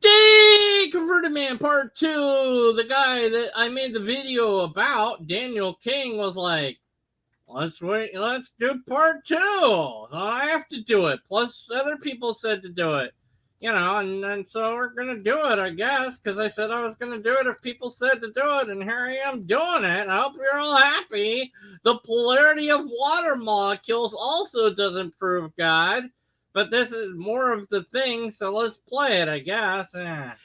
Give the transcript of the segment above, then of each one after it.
Day Converted Man Part 2. The guy that I made the video about, Daniel King, was like, let's do Part 2. I have to do it. Plus, other people said to do it. And so we're going to do it, I guess, because I said I was going to do it if people said to do it, and here I am doing it. I hope you're all happy. The polarity of water molecules also doesn't prove God, but this is more of the thing, so let's play it, I guess.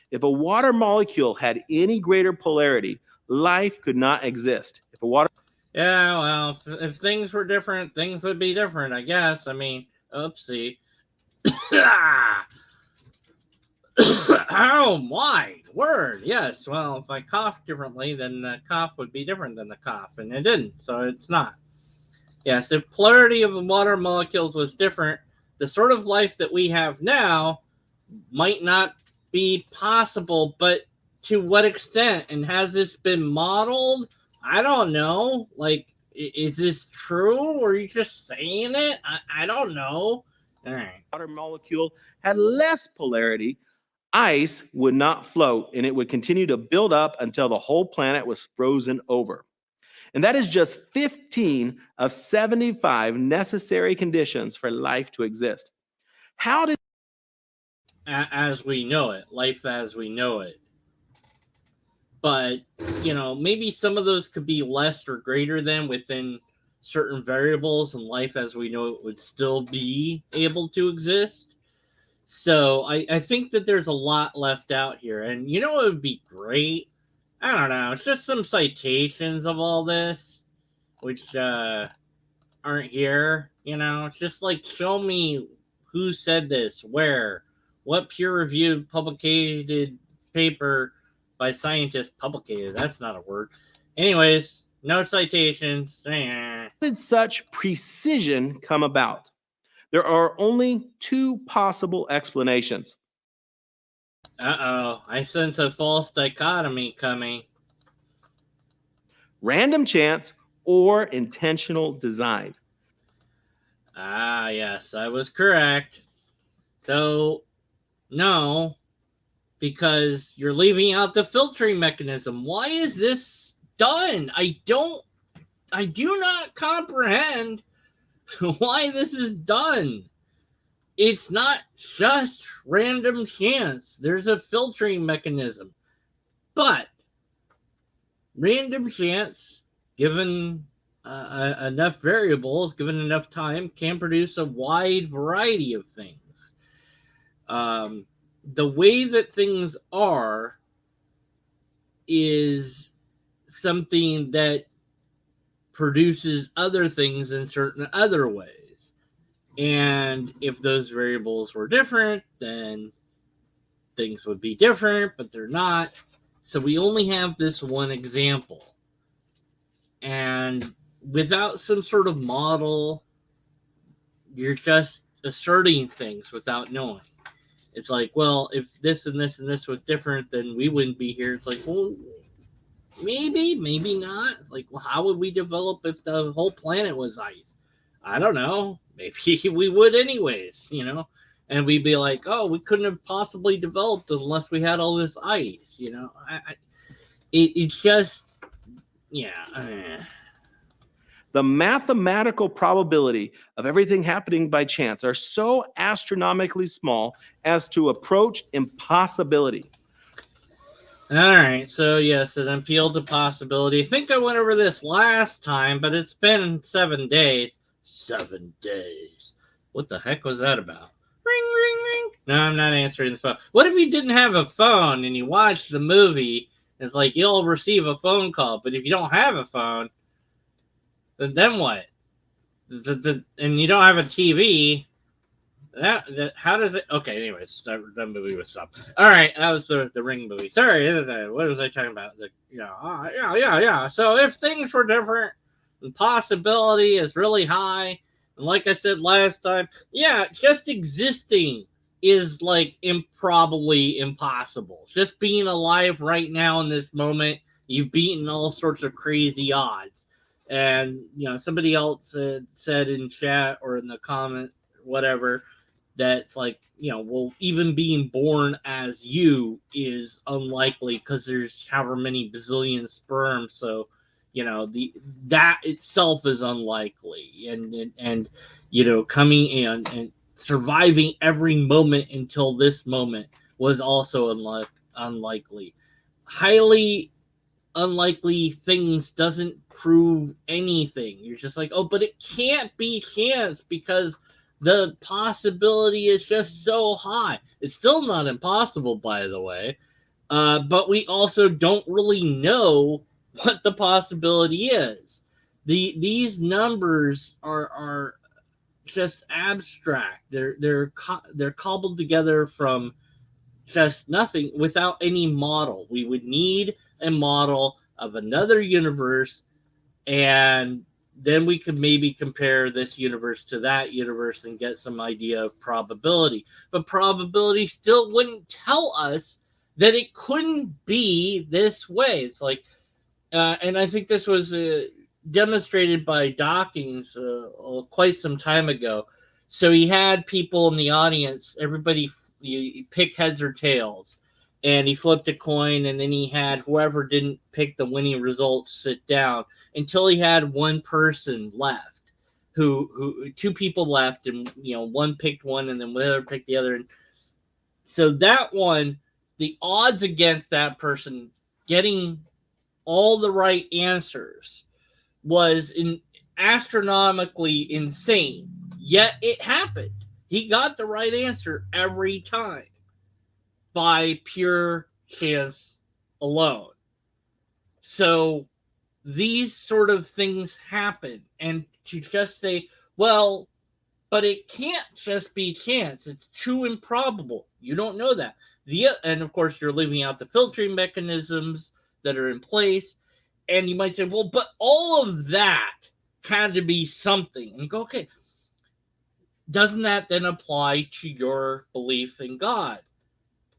If a water molecule had any greater polarity, life could not exist. If a water Yeah, well, if things were different, things would be different, I guess. I mean, oopsie. Oh my word! Yes. Well, if I cough differently, then the cough would be different than the cough, and it didn't, so it's not. Yes, if polarity of the water molecules was different, the sort of life that we have now might not be possible. But to what extent? And has this been modeled? I don't know. Like, is this true, or are you just saying it? I don't know. All right. water molecule had less polarity, ice would not float and it would continue to build up until the whole planet was frozen over. And that is just 15 of 75 necessary conditions for life to exist. How did As we know it, life as we know it. But, maybe some of those could be less or greater than within certain variables, and life as we know it would still be able to exist. So I think that there's a lot left out here. And it would be great? I don't know. It's just some citations of all this, which aren't here. It's just like, show me who said this, where, what peer-reviewed publicated paper by scientists publicated. That's not a word. Anyways, no citations. did such precision come about? There are only two possible explanations. Uh-oh, I sense a false dichotomy coming. Random chance or intentional design. Ah, yes, I was correct. So, no, because you're leaving out the filtering mechanism. Why is this done? I do not comprehend why this is done. It's not just random chance. There's a filtering mechanism. But random chance, given enough variables, given enough time, can produce a wide variety of things. The way that things are is something that produces other things in certain other ways. And if those variables were different, then things would be different, but they're not. So we only have this one example. And without some sort of model, you're just asserting things without knowing. It's like, well, if this and this and this was different, then we wouldn't be here. It's like, well, maybe not. It's like, well, how would we develop if the whole planet was ice? I don't know. Maybe we would anyways, And we'd be like, oh, we couldn't have possibly developed unless we had all this ice, It's just, yeah. The mathematical probability of everything happening by chance are so astronomically small as to approach impossibility. All right, so yes, an appeal to possibility. I think I went over this last time, but it's been 7 days. 7 days. What the heck was that about? Ring, ring, ring. No, I'm not answering the phone. What if you didn't have a phone and you watched the movie? It's like you'll receive a phone call, but if you don't have a phone, then what? And you don't have a TV. That how does it? Okay, anyways, that movie was stuff. All right, that was the Ring movie. Sorry, what was I talking about? Yeah. So if things were different, the possibility is really high. And like I said last time, yeah, just existing is like improbably impossible. Just being alive right now in this moment, you've beaten all sorts of crazy odds. And somebody else said in chat or in the comment, whatever, that's like, well, even being born as you is unlikely because there's however many bazillion sperms. So, the that itself is unlikely, and coming in and surviving every moment until this moment was also unlikely. Highly unlikely things doesn't prove anything. You're just like, oh, but it can't be chance because the possibility is just so high. It's still not impossible, by the way. But we also don't really know what the possibility is. These numbers are just abstract. They're cobbled together from just nothing without any model. We would need a model of another universe, and then we could maybe compare this universe to that universe and get some idea of probability. But probability still wouldn't tell us that it couldn't be this way. It's like, and I think this was demonstrated by Dawkins quite some time ago. So he had people in the audience, everybody you pick heads or tails, and he flipped a coin, and then he had whoever didn't pick the winning results sit down until he had one person left, who two people left, and one picked one, and then the other picked the other, and so that one, the odds against that person getting all the right answers was astronomically insane. Yet it happened. He got the right answer every time by pure chance alone. So these sort of things happen. And to just say, well, but it can't just be chance. It's too improbable. You don't know that. And of course, you're leaving out the filtering mechanisms that are in place. And you might say, well, but all of that had to be something. And go, okay, doesn't that then apply to your belief in God?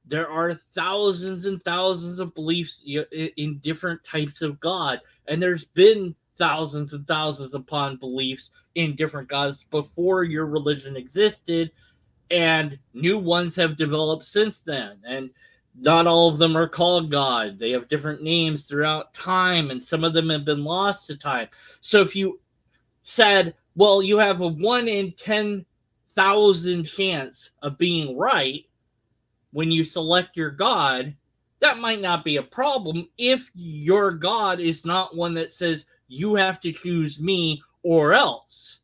There are thousands and thousands of beliefs in different types of God. And there's been thousands and thousands upon beliefs in different gods before your religion existed, and new ones have developed since then. And not all of them are called God. They have different names throughout time, and some of them have been lost to time. So if you said, well, you have a 1 in 10,000 chance of being right when you select your God, that might not be a problem if your God is not one that says you have to choose me or else.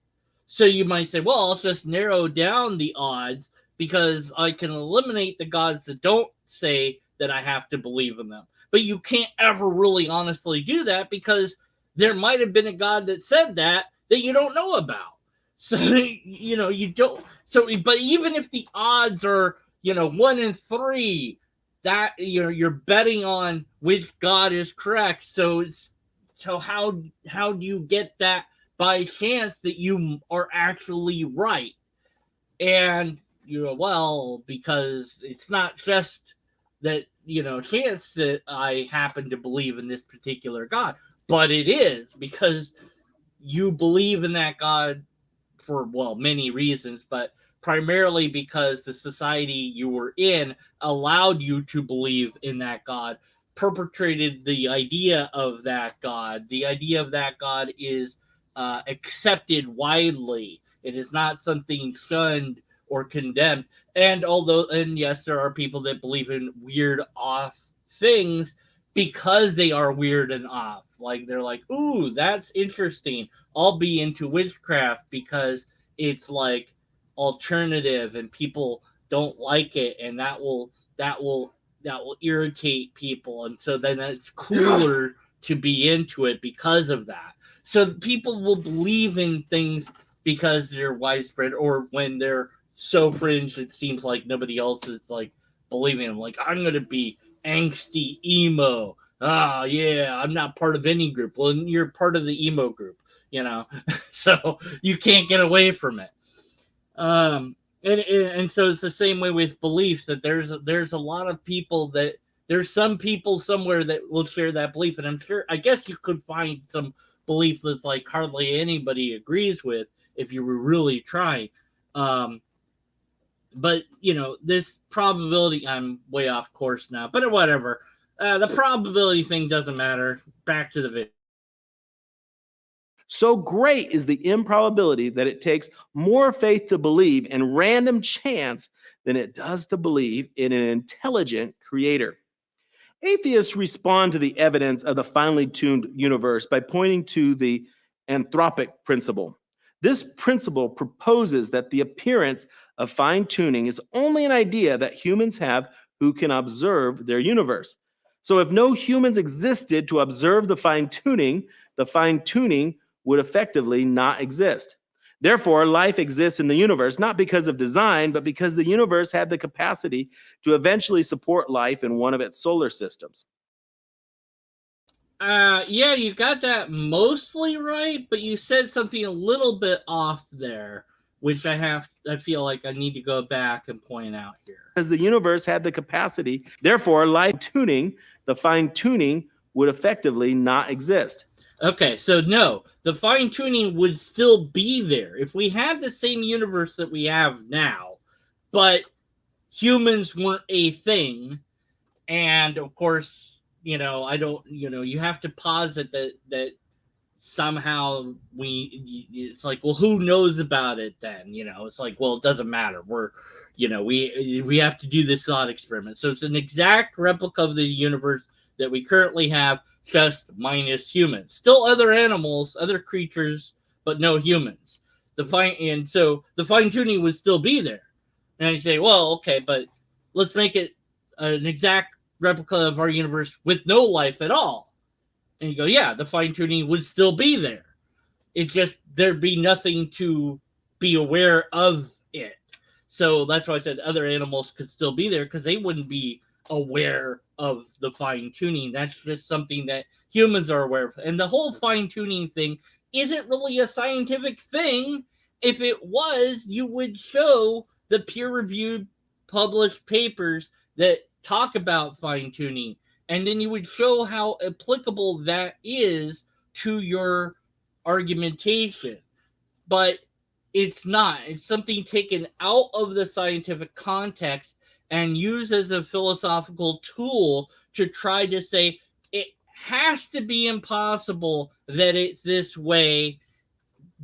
So you might say, well, I'll just narrow down the odds because I can eliminate the gods that don't say that I have to believe in them. But you can't ever really honestly do that because there might have been a God that said that you don't know about. So, you don't. So, but even if the odds are, 1 in 3, that you're betting on which God is correct. So how do you get that by chance that you are actually right? And well, because it's not just that chance that I happen to believe in this particular God, but it is because you believe in that God for, well, many reasons, but primarily because the society you were in allowed you to believe in that God, perpetrated the idea of that God. The idea of that God is accepted widely. It is not something shunned or condemned. And yes, there are people that believe in weird, off things because they are weird and off. Like they're like, ooh, that's interesting. I'll be into witchcraft because it's like alternative and people don't like it, and that will irritate people, and so then it's cooler to be into it because of that. So people will believe in things because they're widespread, or when they're so fringe it seems like nobody else is like believing them. Like, I'm gonna be angsty emo. Ah, yeah, I'm not part of any group. Well, you're part of the emo group, so you can't get away from it. And so it's the same way with beliefs, that there's a lot of people that there's some people somewhere that will share that belief, and I guess you could find some belief that's like hardly anybody agrees with if you were really trying. Um, But this probability, I'm way off course now, but whatever. The probability thing doesn't matter. Back to the video. So great is the improbability that it takes more faith to believe in random chance than it does to believe in an intelligent creator. Atheists respond to the evidence of the finely tuned universe by pointing to the anthropic principle. This principle proposes that the appearance of fine tuning is only an idea that humans have who can observe their universe. So, if no humans existed to observe the fine tuning would effectively not exist. Therefore, life exists in the universe not because of design, but because the universe had the capacity to eventually support life in one of its solar systems. Yeah, you got that mostly right, but you said something a little bit off there, which I feel like I need to go back and point out here. Because the universe had the capacity, therefore, the fine tuning would effectively not exist. Okay, so no, the fine tuning would still be there if we had the same universe that we have now, but humans weren't a thing. And of course, I don't, you have to posit that somehow it's like, well, who knows about it then? It's like, well, it doesn't matter. We have to do this thought experiment. So it's an exact replica of the universe that we currently have, just minus humans. Still other animals, other creatures, but no humans. So the fine tuning would still be there. And you say, well, okay, but let's make it an exact replica of our universe with no life at all. And you go, yeah, the fine tuning would still be there. It just, there'd be nothing to be aware of it. So that's why I said other animals could still be there, because they wouldn't be aware of the fine tuning. That's just something that humans are aware of. And the whole fine tuning thing isn't really a scientific thing. If it was, you would show the peer reviewed published papers that talk about fine tuning, and then you would show how applicable that is to your argumentation. But it's not. It's something taken out of the scientific context and used as a philosophical tool to try to say it has to be impossible that it's this way,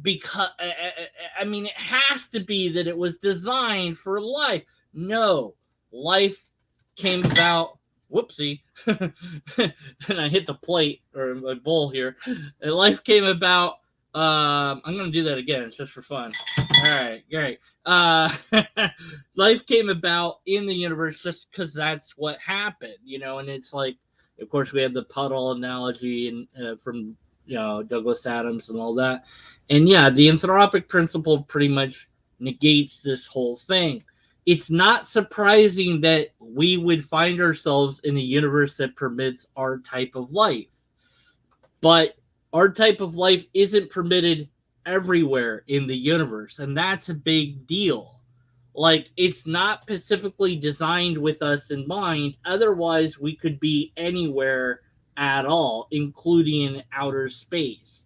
because I mean, it has to be that it was designed for life. No, life came about. Whoopsie. And I hit the plate or my bowl here. And life came about. I'm going to do that again. It's just for fun. All right, great. Life came about in the universe just because that's what happened, and it's like, of course, we have the puddle analogy and from Douglas Adams and all that. And yeah, the anthropic principle pretty much negates this whole thing. It's not surprising that we would find ourselves in a universe that permits our type of life. But our type of life isn't permitted everywhere in the universe, and that's a big deal. Like, it's not specifically designed with us in mind. Otherwise, we could be anywhere at all, including outer space.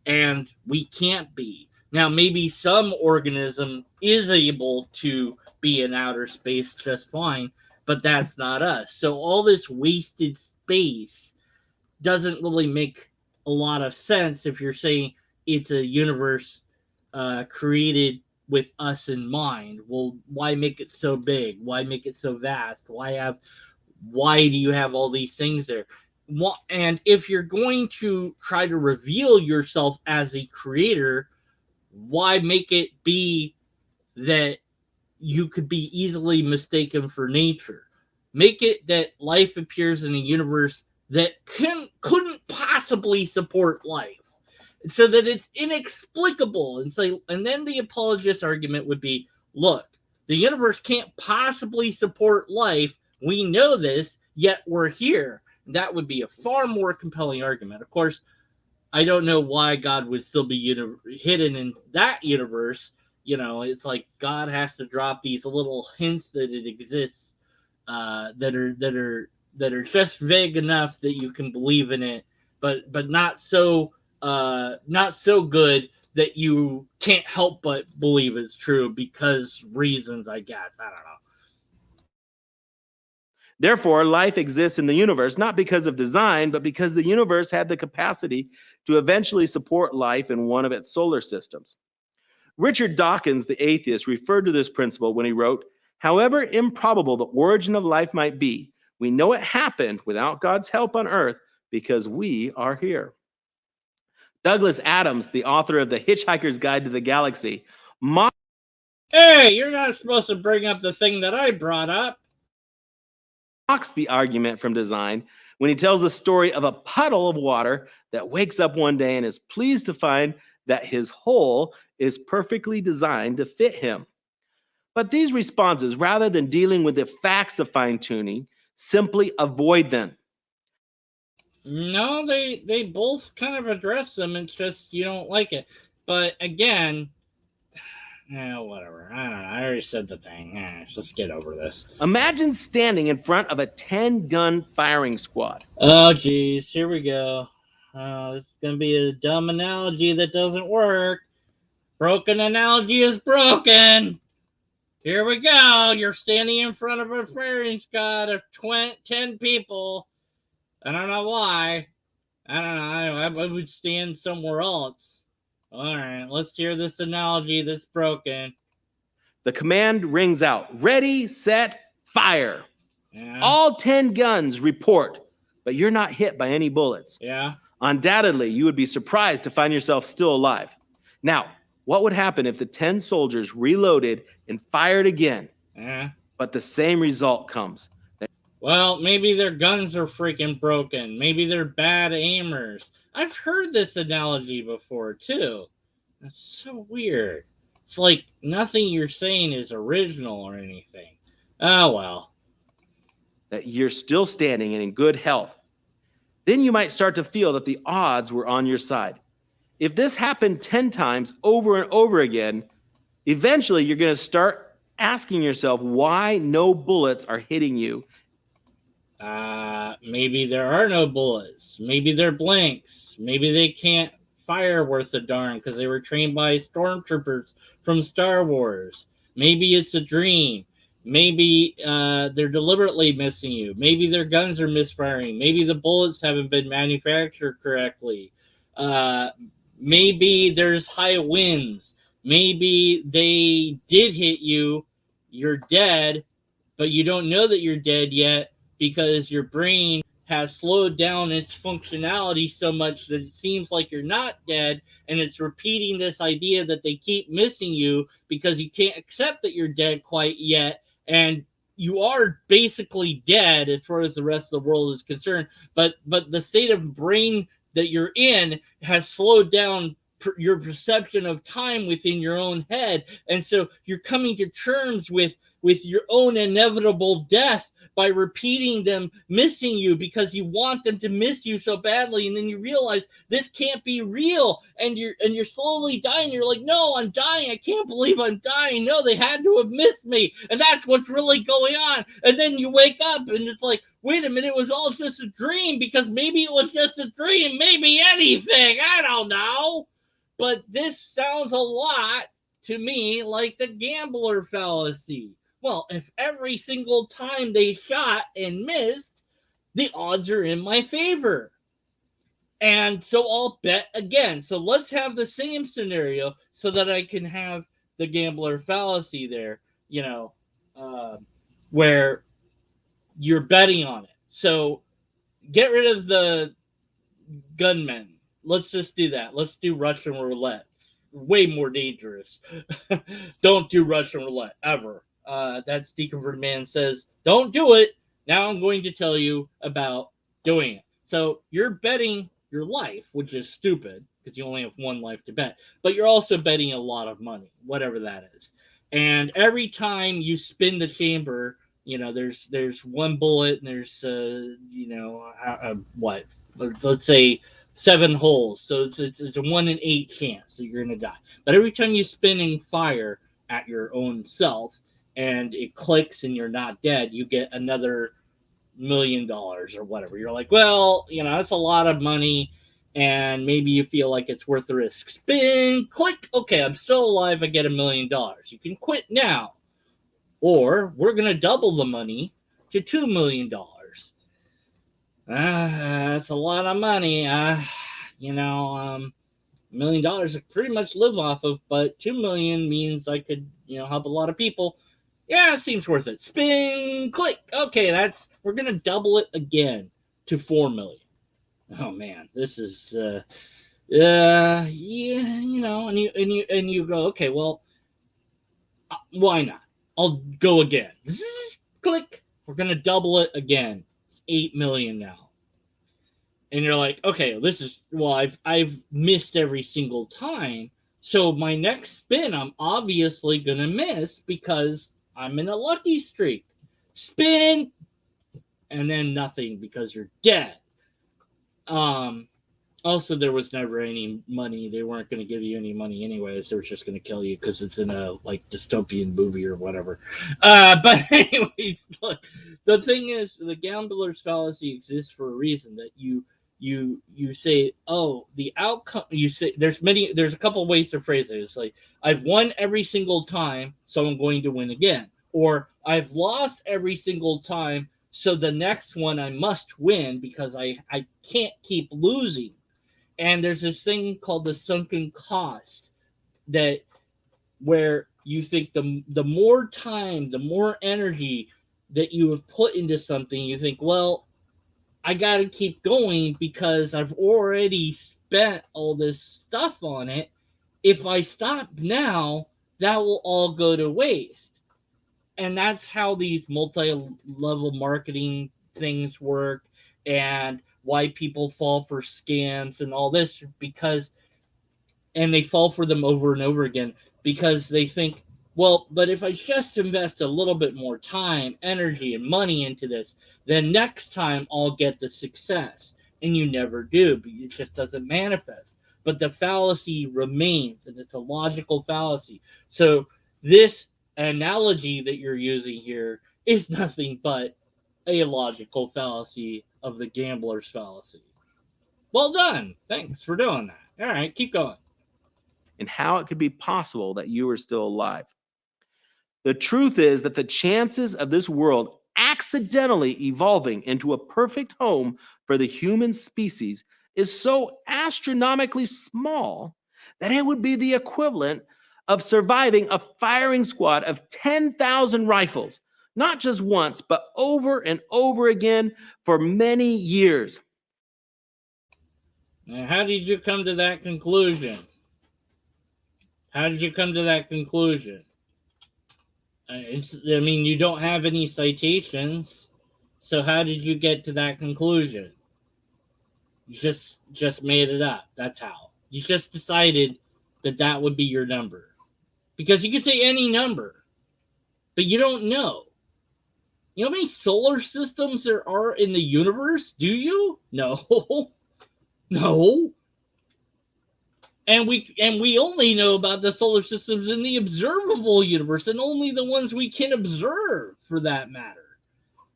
And we can't be. Now, maybe some organism is able to be in outer space just fine, but that's not us. So, all this wasted space doesn't really make a lot of sense if you're saying it's a universe created with us in mind. Well, why make it so big? Why make it so vast? Why do you have all these things there? And if you're going to try to reveal yourself as a creator, why make it be that you could be easily mistaken for nature? Make it that life appears in a universe that couldn't possibly support life, so that it's inexplicable. And then the apologist argument would be, look, the universe can't possibly support life. We know this, yet we're here. That would be a far more compelling argument. Of course, I don't know why God would still be hidden in that universe. It's like God has to drop these little hints that it exists, that are just vague enough that you can believe in it, but not so good that you can't help but believe is true because reasons, I guess. I don't know. Therefore, life exists in the universe not because of design, but because the universe had the capacity to eventually support life in one of its solar systems. Richard Dawkins, the atheist, referred to this principle when he wrote, "However improbable the origin of life might be, we know it happened without God's help on earth because we are here." Douglas Adams, the author of The Hitchhiker's Guide to the Galaxy, Hey, you're not supposed to bring up the thing that I brought up. mocks the argument from design when he tells the story of a puddle of water that wakes up one day and is pleased to find that his hole is perfectly designed to fit him. But these responses, rather than dealing with the facts of fine-tuning, simply avoid them. No, they both kind of address them. It's just you don't like it. But again, whatever. I don't know. I already said the thing. Let's get over this. Imagine standing in front of a 10-gun firing squad. Oh, geez. Here we go. It's going to be a dumb analogy that doesn't work. Broken analogy is broken. Here we go. You're standing in front of a firing squad of 10 people. I don't know why. I don't know. I would stand somewhere else. All right, let's hear this analogy that's broken. The command rings out. Ready, set, fire. Yeah. All 10 guns report, but you're not hit by any bullets. Yeah. Undoubtedly, you would be surprised to find yourself still alive. Now, what would happen if the 10 soldiers reloaded and fired again? Yeah. But the same result comes. Well, maybe their guns are freaking broken. Maybe they're bad aimers. I've heard this analogy before, too. That's so weird. It's like nothing you're saying is original or anything. Oh, well. That you're still standing and in good health. Then you might start to feel that the odds were on your side. If this happened 10 times over and over again, eventually you're going to start asking yourself why no bullets are hitting you. Maybe there are no bullets. Maybe they're blanks. Maybe they can't fire worth a darn because they were trained by stormtroopers from Star Wars. Maybe it's a dream. Maybe they're deliberately missing you. Maybe their guns are misfiring. Maybe the bullets haven't been manufactured correctly. Maybe there's high winds. Maybe they did hit you. You're dead, but you don't know that you're dead yet because your brain has slowed down its functionality so much that it seems like you're not dead, and it's repeating this idea that they keep missing you because you can't accept that you're dead quite yet, and you are basically dead as far as the rest of the world is concerned, but the state of brain that you're in has slowed down your perception of time within your own head, and so you're coming to terms with your own inevitable death by repeating them missing you because you want them to miss you so badly, and then you realize this can't be real, and you're slowly dying. You're like, no, I'm dying. I can't believe I'm dying. No, they had to have missed me, and that's what's really going on. And then you wake up, and it's like, wait a minute, it was all just a dream, because maybe it was just a dream, maybe anything. I don't know, but this sounds a lot to me like the gambler fallacy. Well, if every single time they shot and missed, the odds are in my favor. And so I'll bet again. So let's have the same scenario so that I can have the gambler fallacy there, where you're betting on it. So get rid of the gunmen. Let's just do that. Let's do Russian roulette. Way more dangerous. Don't do Russian roulette, ever. That's Deconverted Man Says, don't do it. Now I'm going to tell you about doing it. So you're betting your life, which is stupid because you only have one life to bet, but you're also betting a lot of money, whatever that is. And every time you spin the chamber, there's one bullet, and there's what? Let's say 7 holes. So it's a 1 in 8 chance that you're gonna die. But every time you spin and fire at your own self, and it clicks and you're not dead, you get another $1 million or whatever. You're like, well, that's a lot of money, and maybe you feel like it's worth the risk. Spin, click. Okay, I'm still alive. I get $1 million. You can quit now, or we're gonna double the money to $2 million. That's a lot of money. $1 million I pretty much live off of, but 2 million means I could, help a lot of people. Yeah, it seems worth it. Spin, click. Okay, we're gonna double it again to 4 million. Oh man, this is yeah, and you go, okay, well, why not? I'll go again. Click. We're gonna double it again. It's 8 million now. And you're like, okay, this is I've missed every single time. So my next spin, I'm obviously gonna miss because I'm in a lucky streak. Spin, and then nothing because you're dead. Um, Also, there was never any money. They weren't going to give you any money anyways. They were just going to kill you because it's in a dystopian movie or whatever. But anyways, look, the thing is, the gambler's fallacy exists for a reason. That you say, oh, the outcome. You say there's a couple of ways to phrase it. It's like, I've won every single time, so I'm going to win again, or I've lost every single time, so the next one I must win because I can't keep losing. And there's this thing called the sunken cost, that where you think the more time, the more energy that you have put into something, you think, well, I got to keep going because I've already spent all this stuff on it. If I stop now, that will all go to waste. And that's how these multi-level marketing things work, and why people fall for scams and all this, because and they fall for them over and over again because they think, well, but if I just invest a little bit more time, energy, and money into this, then next time I'll get the success. And you never do, but it just doesn't manifest. But the fallacy remains, and it's a logical fallacy. So this analogy that you're using here is nothing but a logical fallacy of the gambler's fallacy. Well done. Thanks for doing that. All right, keep going. And how it could be possible that you are still alive. The truth is that the chances of this world accidentally evolving into a perfect home for the human species is so astronomically small that it would be the equivalent of surviving a firing squad of 10,000 rifles, not just once, but over and over again for many years. Now, how did you come to that conclusion? How did you come to that conclusion? I mean, you don't have any citations, so how did you get to that conclusion? You just made it up. That's how. You just decided that that would be your number. Because you could say any number, but you don't know. You know how many solar systems there are in the universe? Do you? No. No. And we only know about the solar systems in the observable universe, and only the ones we can observe, for that matter.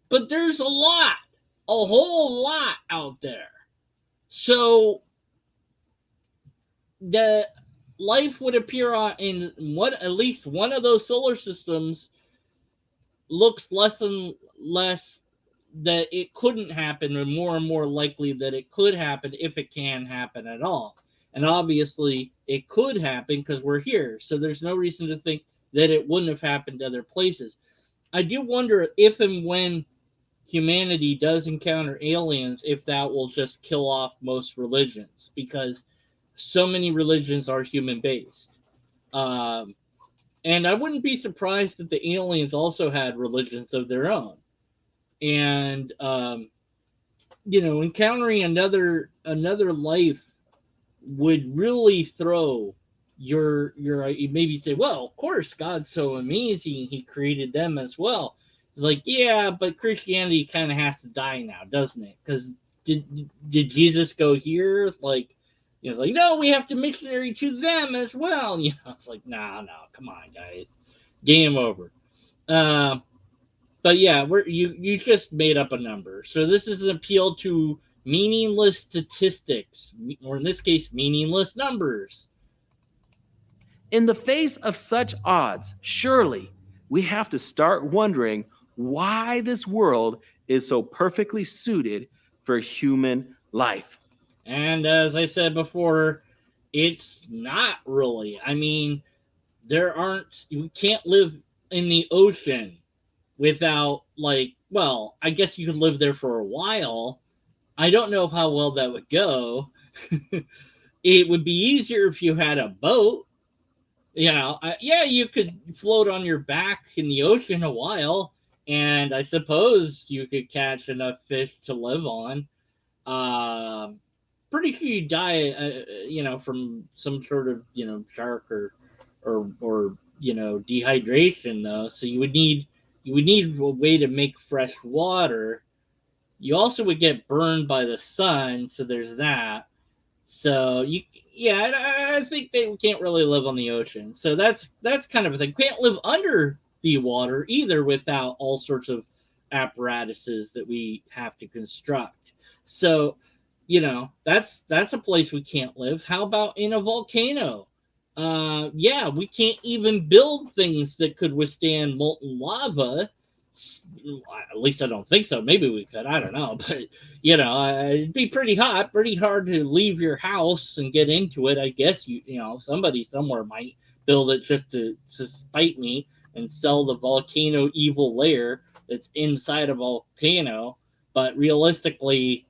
But there's a whole lot out there. So the life would appear in at least one of those solar systems looks less and less that it couldn't happen, and more likely that it could happen, if it can happen at all. And obviously it could happen because we're here, so there's no reason to think that it wouldn't have happened other places. I do wonder if and when humanity does encounter aliens, if that will just kill off most religions, because so many religions are human based. And I wouldn't be surprised that the aliens also had religions of their own. And encountering another life would really throw your you maybe say, well, of course God's so amazing, he created them as well. It's like, yeah, but Christianity kind of has to die now, doesn't it? Because did Jesus go here? Like, it's like, no, we have to missionary to them as well. It's like, no, come on, guys, game over. But yeah, you just made up a number. So this is an appeal to meaningless statistics, or in this case, meaningless numbers. In the face of such odds, surely we have to start wondering why this world is so perfectly suited for human life. And as I said before, it's not really. I mean, you can't live in the ocean without, like, well, I guess you could live there for a while. I don't know how well that would go. It would be easier if you had a boat. Yeah, you could float on your back in the ocean a while, and I suppose you could catch enough fish to live on. Um, Pretty sure you die, from some sort of, shark or dehydration though. So you would need a way to make fresh water. You also would get burned by the sun, so there's that. So yeah, I think they can't really live on the ocean. So that's kind of a thing. Can't live under the water either without all sorts of apparatuses that we have to construct. So, that's a place we can't live. How about in a volcano? Yeah, we can't even build things that could withstand molten lava. At least I don't think so. Maybe we could. I don't know, but it'd be pretty hot, pretty hard to leave your house and get into it. I guess somebody somewhere might build it just to spite me and sell the volcano evil lair that's inside a volcano. But realistically,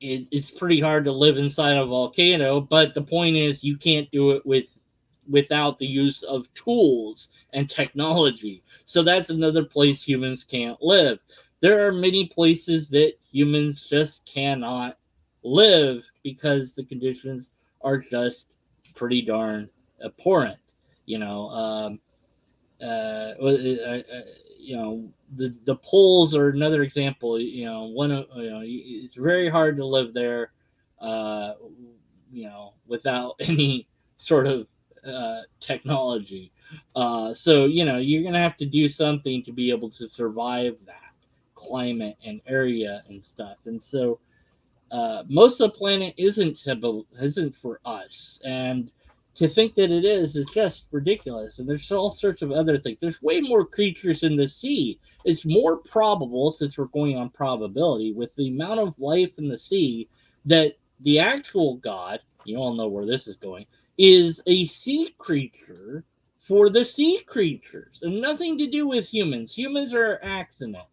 it's pretty hard to live inside a volcano. But the point is, you can't do it without the use of tools and technology. So that's another place humans can't live. There are many places that humans just cannot live because the conditions are just pretty darn abhorrent. You know, the poles are another example. It's very hard to live there, uh, without any sort of technology. So you're gonna have to do something to be able to survive that climate and area and stuff. And so most of the planet isn't for us, and to think that it is just ridiculous. And there's all sorts of other things. There's way more creatures in the sea. It's more probable, since we're going on probability, with the amount of life in the sea, that the actual God, you all know where this is going, is a sea creature for the sea creatures, and nothing to do with humans. Humans are accident.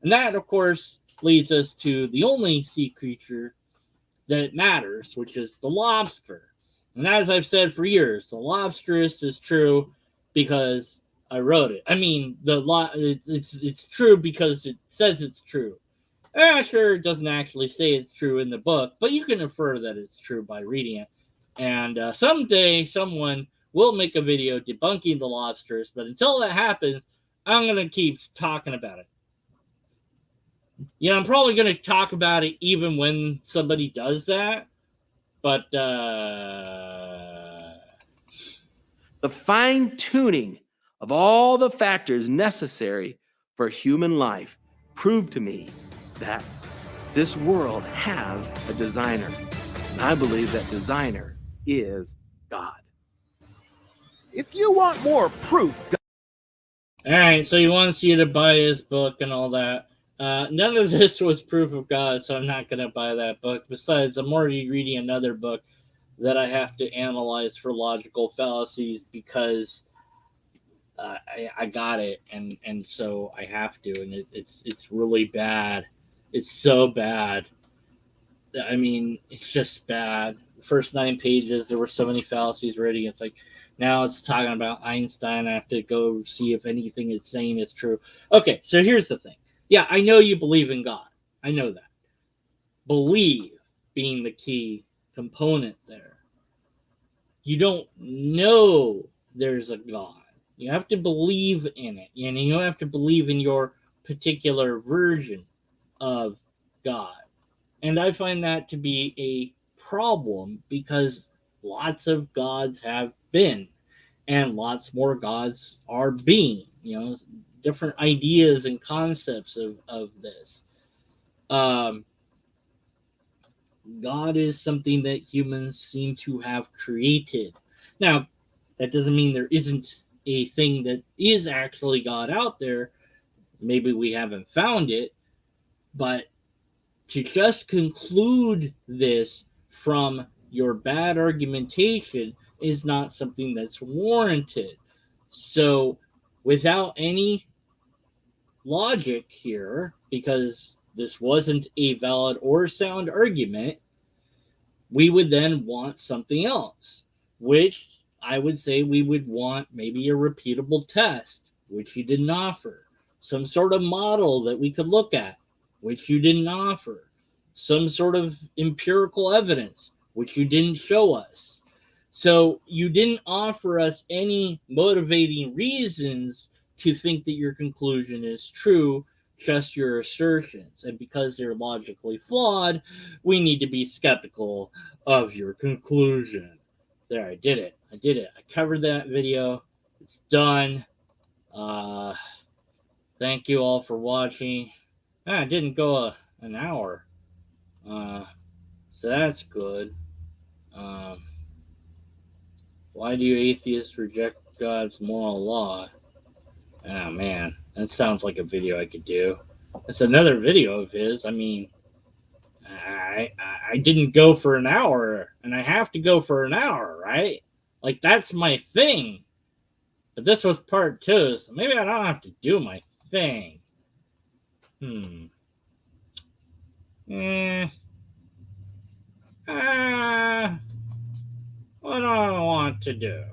And that, of course, leads us to the only sea creature that matters, which is the lobster. And as I've said for years, the lobsterist is true because I wrote it. I mean, it's true because it says it's true. Sure, it doesn't actually say it's true in the book, but you can infer that it's true by reading it. And someday, someone will make a video debunking the lobsters. But until that happens, I'm going to keep talking about it. I'm probably going to talk about it even when somebody does that. But The fine tuning of all the factors necessary for human life proved to me that this world has a designer. And I believe that designer is God. If you want more proof, all right, so he wants you to buy his book and all that. None of this was proof of God, so I'm not going to buy that book. Besides, I'm already reading another book that I have to analyze for logical fallacies because I got it, and so I have to, and it's really bad. It's so bad. I mean, it's just bad. The first 9 pages, there were so many fallacies already. It's like, now it's talking about Einstein. I have to go see if anything it's saying is true. Okay, so here's the thing. Yeah, I know you believe in God. I know that. Believe being the key component there. You don't know there's a God. You have to believe in it. And you have to believe in your particular version of God. And I find that to be a problem because lots of gods have been, and lots more gods are being, different ideas and concepts of this. Um, God is something that humans seem to have created. Now, that doesn't mean there isn't a thing that is actually God out there. Maybe we haven't found it, but to just conclude this from your bad argumentation is not something that's warranted. So, without any logic here, because this wasn't a valid or sound argument, we would then want something else, which I would say we would want maybe a repeatable test, which you didn't offer, some sort of model that we could look at, which you didn't offer, some sort of empirical evidence, which you didn't show us. So you didn't offer us any motivating reasons to think that your conclusion is true, just your assertions. And because they're logically flawed, we need to be skeptical of your conclusion. There, I did it. I covered that video. It's done. Uh, Thank you all for watching. It didn't go an hour. So that's good. Um, why do atheists reject God's moral law? Oh man, that sounds like a video I could do. It's another video of his. I mean, I didn't go for an hour, and I have to go for an hour, right? Like that's my thing. But this was part 2, so maybe I don't have to do my thing. What do I want to do?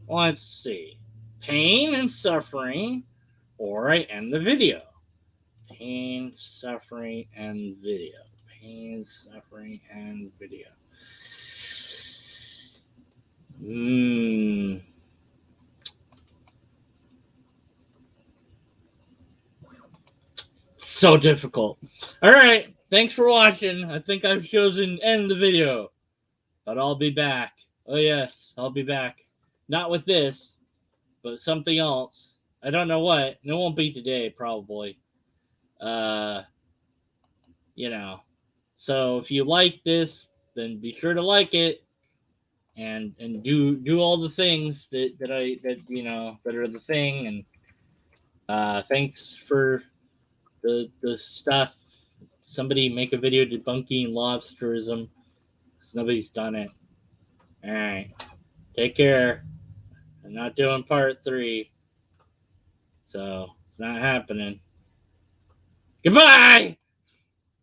Let's see. Pain and suffering, or I end the video. Pain, suffering, and video. Pain, suffering, and video. So difficult. All right. Thanks for watching. I think I've chosen end the video, but I'll be back. Oh yes, I'll be back. Not with this, but something else. I don't know what. It won't be today, probably. You know. So if you like this, then be sure to like it, and do all the things that that are the thing. And thanks for the stuff. Somebody make a video debunking lobsterism. Nobody's done it. All right. Take care. I'm not doing part 3. So it's not happening. Goodbye!